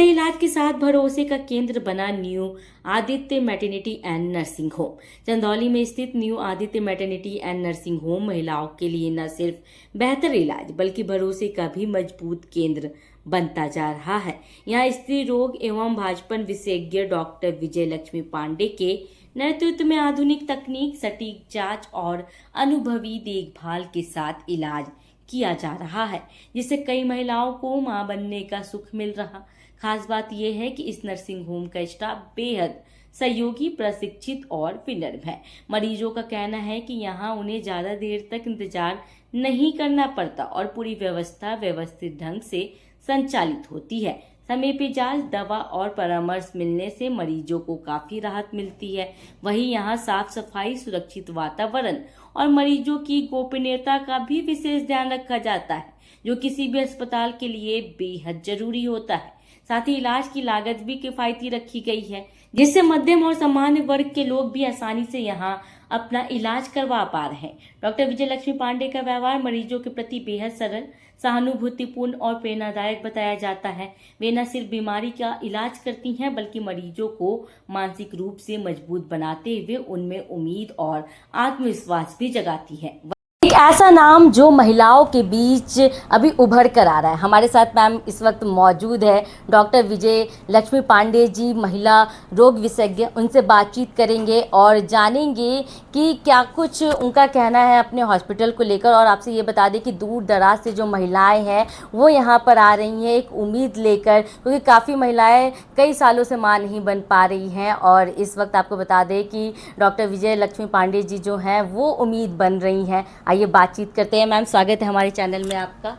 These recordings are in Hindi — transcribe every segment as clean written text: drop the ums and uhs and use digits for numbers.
इलाज के साथ भरोसे का केंद्र बना new Aditya maternity and nursing home. Chandauli में स्थित new Aditya maternity and nursing home महिलाओं के लिए न सिर्फ बेहतर इलाज बल्कि भरोसे का भी मजबूत केंद्र बनता जा रहा है। यहाँ स्त्री रोग एवं भाजपन विशेषज्ञ डॉक्टर विजय लक्ष्मी पांडे के नेतृत्व में आधुनिक तकनीक, सटीक जांच और अनुभवी देखभाल के साथ इलाज किया जा रहा है, जिससे कई महिलाओं को मां बनने का सुख मिल रहा। खास बात यह है कि इस नर्सिंग होम का स्टाफ बेहद सहयोगी, प्रशिक्षित और विनम्र है। मरीजों का कहना है कि यहाँ उन्हें ज्यादा देर तक इंतजार नहीं करना पड़ता और पूरी व्यवस्था व्यवस्थित ढंग से संचालित होती है। समय पे जांच, दवा और परामर्श मिलने से मरीजों को काफी राहत मिलती है। वहीं यहाँ साफ सफाई, सुरक्षित वातावरण और मरीजों की गोपनीयता का भी विशेष ध्यान रखा जाता है, जो किसी भी अस्पताल के लिए बेहद जरूरी होता है। साथ ही इलाज की लागत भी किफायती रखी गई है, जिससे मध्यम और सामान्य वर्ग के लोग भी आसानी से यहाँ अपना इलाज करवा पा रहे हैं। डॉक्टर विजय लक्ष्मी पांडे का व्यवहार मरीजों के प्रति बेहद सरल, सहानुभूतिपूर्ण और प्रेरणादायक बताया जाता है। वे न सिर्फ बीमारी का इलाज करती हैं बल्कि मरीजों को मानसिक रूप से मजबूत बनाते हुए उनमें उम्मीद और आत्मविश्वास भी जगाती है। एक ऐसा नाम जो महिलाओं के बीच अभी उभर कर आ रहा है। हमारे साथ मैम इस वक्त मौजूद है डॉक्टर विजय लक्ष्मी पांडे जी, महिला रोग विशेषज्ञ। उनसे बातचीत करेंगे और जानेंगे कि क्या कुछ उनका कहना है अपने हॉस्पिटल को लेकर। और आपसे ये बता दें कि दूर दराज से जो महिलाएं हैं वो यहाँ पर आ रही हैं एक उम्मीद लेकर, क्योंकि काफ़ी महिलाएं कई सालों से मां नहीं बन पा रही हैं। और इस वक्त आपको बता दें कि डॉक्टर विजय लक्ष्मी पांडे जी जो हैं वो उम्मीद बन रही हैं। आइए बातचीत करते हैं। मैम, स्वागत है हमारे चैनल में आपका।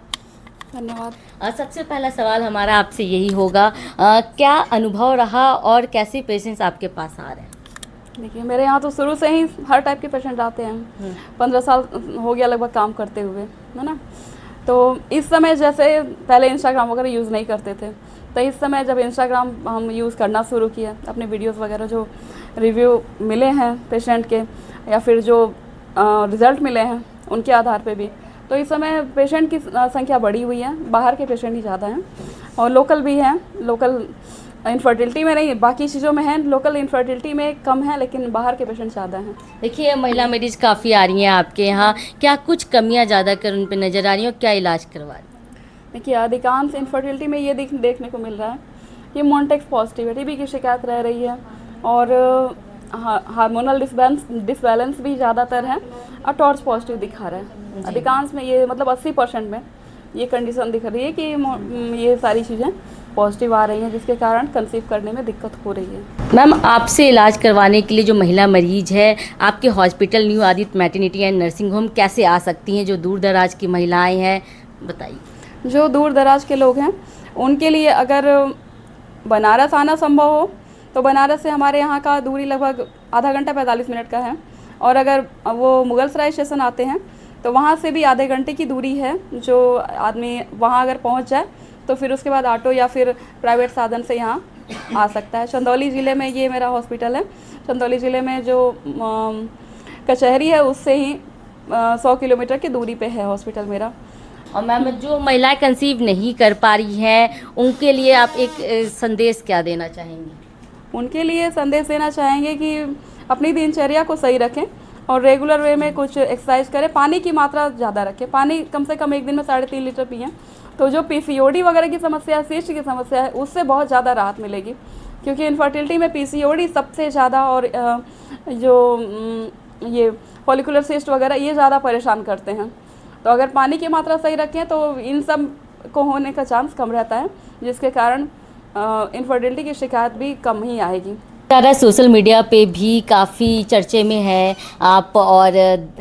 धन्यवाद। सबसे पहला सवाल हमारा आपसे यही होगा, क्या अनुभव रहा और कैसे पेशेंट्स आपके पास आ रहे हैं? देखिए, मेरे यहाँ तो शुरू से ही हर टाइप के पेशेंट आते हैं। 15 साल हो गया लगभग काम करते हुए, है ना। तो इस समय जैसे पहले इंस्टाग्राम वगैरह यूज़ नहीं करते थे, तो इस समय जब इंस्टाग्राम हम यूज़ करना शुरू किया, अपने वीडियोस वगैरह जो रिव्यू मिले हैं पेशेंट के या फिर जो रिज़ल्ट मिले हैं उनके आधार पे भी, तो इस समय पेशेंट की संख्या बढ़ी हुई है। बाहर के पेशेंट ही ज़्यादा हैं और लोकल भी हैं। लोकल इनफर्टिलिटी में नहीं, बाकी चीज़ों में है। लोकल इनफर्टिलिटी में कम है, लेकिन बाहर के पेशेंट ज़्यादा हैं। देखिए, महिला मरीज काफ़ी आ रही हैं आपके यहाँ, क्या कुछ कमियाँ ज़्यादा कर उन पर नज़र आ रही हैं और क्या इलाज करवा रही हैं? देखिए, अधिकांश इनफर्टिलिटी में ये देखने को मिल रहा है कि मोनटेक्स पॉजिटिविटी की शिकायत रह रही है और हार्मोनल डिसबैलेंस भी ज़्यादातर है और टॉर्च पॉजिटिव दिखा रहा है। अधिकांश में ये मतलब 80% में ये कंडीशन दिख रही है कि ये सारी चीज़ें पॉजिटिव आ रही हैं, जिसके कारण कंसीव करने में दिक्कत हो रही है। मैम, आपसे इलाज करवाने के लिए जो महिला मरीज है आपके hospital new Aditya maternity and nursing home कैसे आ सकती हैं? जो दूर दराज की महिलाएं हैं, बताइए। जो दूर दराज के लोग हैं उनके लिए अगर बनारस आना संभव हो तो बनारस से हमारे यहाँ का दूरी लगभग आधा घंटा 45 मिनट का है। और अगर वो मुगलसराय स्टेशन आते हैं तो वहाँ से भी आधे घंटे की दूरी है। जो आदमी वहाँ अगर पहुँच जाए तो फिर उसके बाद ऑटो या फिर प्राइवेट साधन से यहाँ आ सकता है। चंदौली ज़िले में ये मेरा हॉस्पिटल है। चंदौली ज़िले में जो कचहरी है उससे ही 100 किलोमीटर की दूरी पे है हॉस्पिटल मेरा। और मैम, जो महिलाएं कंसीव नहीं कर पा रही हैं उनके लिए आप एक संदेश क्या देना चाहेंगी? उनके लिए संदेश देना चाहेंगे कि अपनी दिनचर्या को सही रखें और रेगुलर वे में कुछ एक्सरसाइज करें। पानी की मात्रा ज़्यादा रखें। पानी कम से कम एक दिन में 3.5 लीटर पिएं। तो जो पीसीओडी वगैरह की समस्या है, सिस्ट की समस्या है, उससे बहुत ज़्यादा राहत मिलेगी, क्योंकि इनफर्टिलिटी में पीसीओडी सबसे ज़्यादा और जो ये फॉलिकुलर सिस्ट वगैरह ये ज़्यादा परेशान करते हैं। तो अगर पानी की मात्रा सही रखें तो इन सब को होने का चांस कम रहता है, जिसके कारण इनफर्टिलिटी की शिकायत भी कम ही आएगी। सारा सोशल मीडिया पे भी काफ़ी चर्चे में है आप, और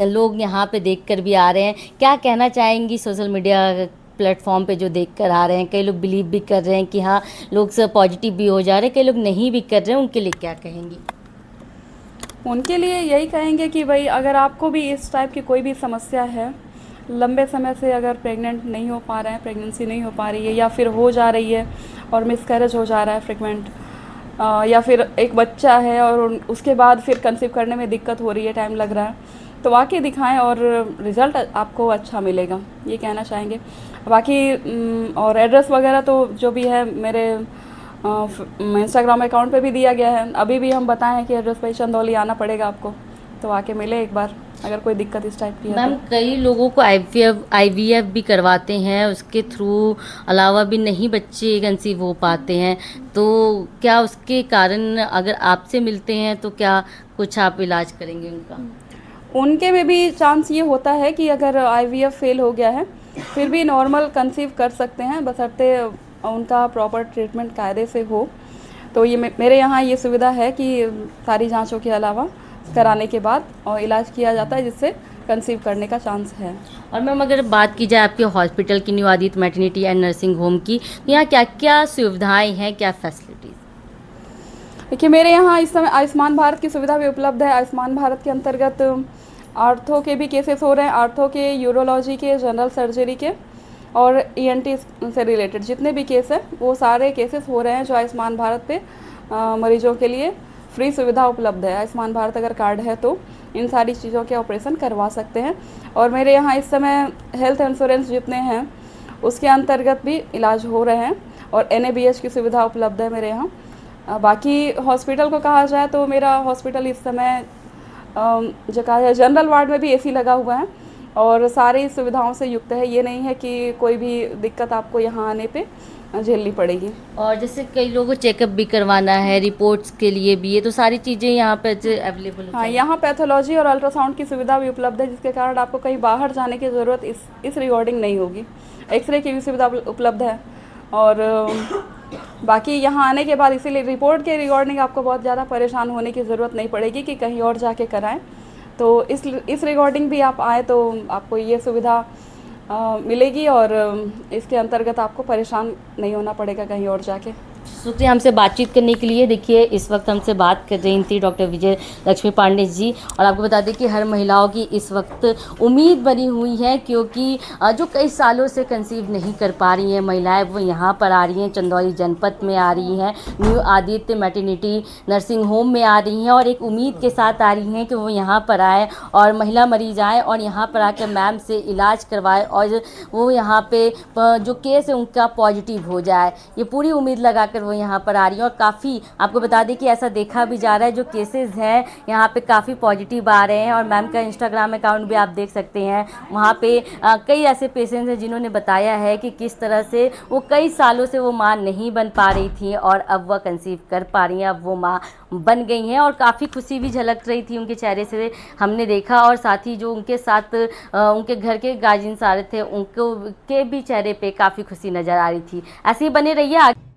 लोग यहाँ पे देखकर भी आ रहे हैं। क्या कहना चाहेंगी सोशल मीडिया प्लेटफॉर्म पे जो देखकर आ रहे हैं? कई लोग बिलीव भी कर रहे हैं कि हाँ, लोग सब पॉजिटिव भी हो जा रहे हैं, कई लोग नहीं भी कर रहे हैं। उनके लिए क्या कहेंगी? उनके लिए यही कहेंगे कि भाई, अगर आपको भी इस टाइप की कोई भी समस्या है, लंबे समय से अगर प्रेग्नेंट नहीं हो पा रहे हैं, प्रेगनेंसी नहीं हो पा रही है या फिर हो जा रही है और मिसकैरेज हो जा रहा है फ्रिक्वेंट, या फिर एक बच्चा है और उसके बाद फिर कंसीव करने में दिक्कत हो रही है, टाइम लग रहा है, तो आके दिखाएं और रिज़ल्ट आपको अच्छा मिलेगा, ये कहना चाहेंगे। बाकी और एड्रेस वगैरह तो जो भी है मेरे इंस्टाग्राम अकाउंट पे भी दिया गया है। अभी भी हम बताएं कि एड्रेस पे चंदौली आना पड़ेगा आपको, तो आके मिले एक बार अगर कोई दिक्कत इस टाइप की है मैम तो। कई लोगों को आईवीएफ भी करवाते हैं, उसके थ्रू अलावा भी नहीं बच्चे कंसीव हो पाते हैं, तो क्या उसके कारण अगर आपसे मिलते हैं तो क्या कुछ आप इलाज करेंगे उनका? उनके में भी चांस ये होता है कि अगर आईवीएफ फेल हो गया है फिर भी नॉर्मल कंसीव कर सकते हैं, बशर्ते उनका प्रॉपर ट्रीटमेंट कायदे से हो। तो ये मेरे यहाँ ये सुविधा है कि सारी जांचों के अलावा कराने के बाद और इलाज किया जाता है, जिससे कंसीव करने का चांस है। और मैम अगर बात की जाए आपके हॉस्पिटल की, new Aditya maternity and nursing home की, तो यहाँ क्या क्या सुविधाएं हैं, क्या फैसिलिटीज़? देखिए, मेरे यहाँ इस समय आयुष्मान भारत की सुविधा भी उपलब्ध है। आयुष्मान भारत के अंतर्गत आर्थो के भी केसेस हो रहे हैं, आर्थो के, यूरोलॉजी के, जनरल सर्जरी के और ईएनटी से रिलेटेड जितने भी केस हैं वो सारे केसेस हो रहे हैं जो आयुष्मान भारत पे मरीजों के लिए फ्री सुविधा उपलब्ध है। आयुष्मान भारत अगर कार्ड है तो इन सारी चीज़ों के ऑपरेशन करवा सकते हैं। और मेरे यहाँ इस समय हेल्थ इंश्योरेंस जितने हैं उसके अंतर्गत भी इलाज हो रहे हैं और NABH की सुविधा उपलब्ध है मेरे यहाँ। बाकी हॉस्पिटल को कहा जाए तो मेरा हॉस्पिटल इस समय जो कहा जाए जनरल वार्ड में भी AC लगा हुआ है और सारी सुविधाओं से युक्त है। ये नहीं है कि कोई भी दिक्कत आपको यहाँ आने पे झेलनी पड़ेगी। और जैसे कई लोगों को चेकअप भी करवाना है, रिपोर्ट्स के लिए भी, ये तो सारी चीज़ें यहाँ पे अवेलेबल हाँ, यहाँ पैथोलॉजी और अल्ट्रासाउंड की सुविधा भी उपलब्ध है, जिसके कारण आपको कहीं बाहर जाने की ज़रूरत इस रिगार्डिंग नहीं होगी। एक्सरे की भी सुविधा उपलब्ध है और बाकी यहाँ आने के बाद इसीलिए रिपोर्ट के रिगार्डिंग आपको बहुत ज़्यादा परेशान होने की ज़रूरत नहीं पड़ेगी कि कहीं और जाके कराएं। तो इस रिगार्डिंग भी आप आए तो आपको ये सुविधा मिलेगी और इसके अंतर्गत आपको परेशान नहीं होना पड़ेगा कहीं और जाके। शुक्रिया हमसे बातचीत करने के लिए। देखिए इस वक्त हमसे बात कर रही थी डॉक्टर विजय लक्ष्मी पांडे जी, और आपको बता दें कि हर महिलाओं की इस वक्त उम्मीद बनी हुई है, क्योंकि जो कई सालों से कंसीव नहीं कर पा रही हैं महिलाएं, वो यहाँ पर आ रही हैं, चंदौली जनपद में आ रही हैं, new Aditya maternity nursing home में आ रही हैं और एक उम्मीद के साथ आ रही हैं कि वो यहाँ पर आए और महिला मरीज आए और यहाँ पर आकर मैम से इलाज करवाए और वो यहाँ पे जो केस है उनका पॉजिटिव हो जाए। ये पूरी उम्मीद लगाकर वो यहाँ पर आ रही है और काफ़ी आपको बता दें कि ऐसा देखा भी जा रहा है, जो केसेस हैं यहाँ पे काफ़ी पॉजिटिव आ रहे हैं। और मैम का इंस्टाग्राम अकाउंट भी आप देख सकते हैं, वहाँ पे कई ऐसे पेशेंट्स हैं जिन्होंने बताया है कि किस तरह से वो कई सालों से वो माँ नहीं बन पा रही थी और अब वह कंसीव कर पा रही हैं, अब वो माँ बन गई हैं और काफ़ी खुशी भी झलक रही थी उनके चेहरे से, हमने देखा। और साथ ही जो उनके साथ उनके घर के गार्जियंस आ रहे थे, उनको के भी चेहरे पे काफ़ी खुशी नज़र आ रही थी। ऐसे ही बने रहिए आगे।